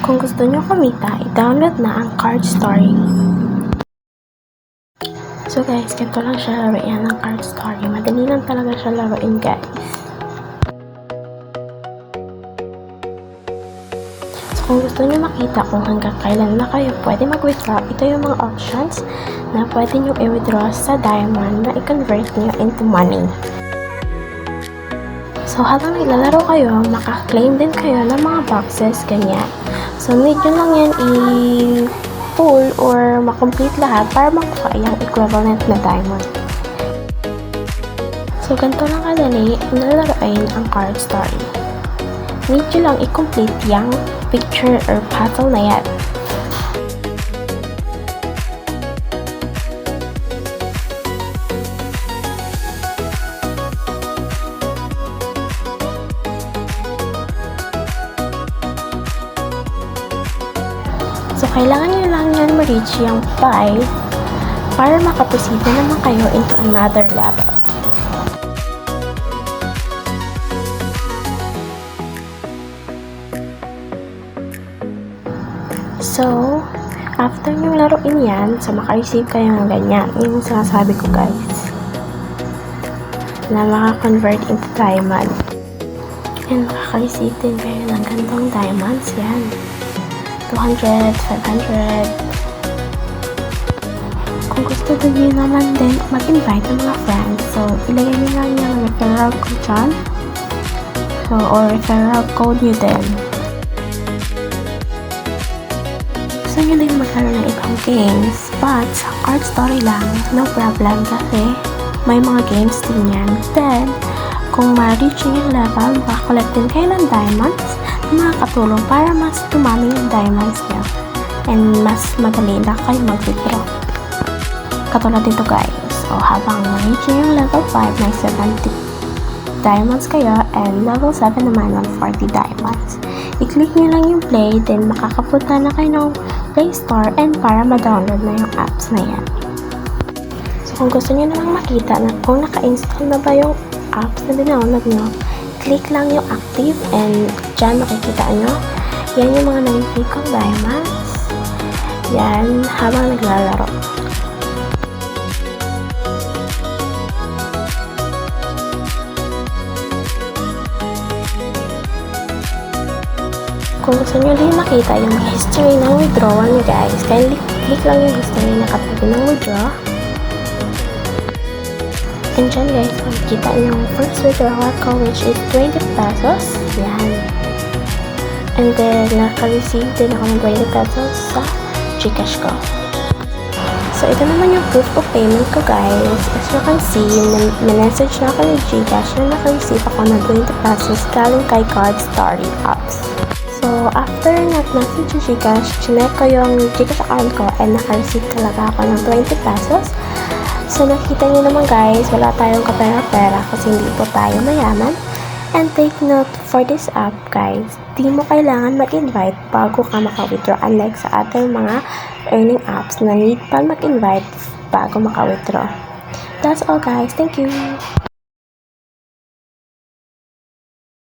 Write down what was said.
Kung gusto nyo kumita, i-download na ang Card Story. So guys, ganito lang siya laruin ng Card Story. Madali lang talaga siya laruin, guys. So kung gusto nyo makita kung hanggang kailan na kayo pwede mag-withdraw, ito yung mga options na pwede nyo i-withdraw sa diamond na i-convert nyo into money. So, habang naglalaro kayo, makaklaim din kayo ng mga boxes, ganyan. So, need nyo lang yan i-pull or makomplete lahat para makuha yung equivalent na diamond. So, ganito lang kadali nalaroin ang Card Story. Need nyo lang i-complete yung picture or puzzle na yan. So, kailangan nyo lang yan ma-reach yung 5 para makaproceed na naman kayo into another level. So, after nyo laruin yan, so maka-receive kayo ng ganyan. Yung sinasabi ko, guys, na maka-convert into diamond. And makaka-receive din kayo ng gantong diamonds, yan. 200, 500. Kung gusto nyo naman din mag-invite ng mga friends, so ilagay nyo lang yung referral code dyan. So, or referral code nyo din. Gusto nyo din magkaroon ng ibang games, but sa Card Story lang, no problem kasi may mga games din yan. Then, kung ma-reach nyo yung level, makakolect din kayo ng diamonds na makakatulong para mas tumami yung diamonds nyo and mas madali na kayo mag-withdraw. Katulad dito, guys. So, habang ma-reach nyo yung level 5, may 70 diamonds kayo and level 7 naman ng 40 diamonds. I-click nyo lang yung play, then makakapunta na kayo ng Play Store and para ma-download na yung apps na yan. So, kung gusto nyo naman makita na kung naka-install na ba yung apps na dinownload nyo, click lang yung active and dyan makikita nyo. Yan yung mga nag-click kong diamonds. Yan, habang naglalaro. Kung gusto nyo din makita yung history ng withdrawal nyo, guys, kindly click lang yung history na katabi ng withdraw. And dyan, guys, makikita yung first withdrawal ko, which is 20 pesos. Yan. And then, naka-receive din ako ng 20 pesos sa Gcash ko. So, ito naman yung proof of payment ko, guys. As you can see, na-message na ako ng Gcash na naka-receive ako ng 20 pesos galing kay Card Story apps. So, after nag-message yung Gcash, chinek ko yung Gcash account ko and naka-receive talaga ako ng 20 pesos. So, nakita niyo naman, guys, wala tayong kapera-pera kasi hindi po tayo mayaman. And take note for this app, guys, di mo kailangan mag-invite bago ka maka-withdraw, unlike sa other mga earning apps na need pa mag-invite bago maka-withdraw. That's all, guys. Thank you!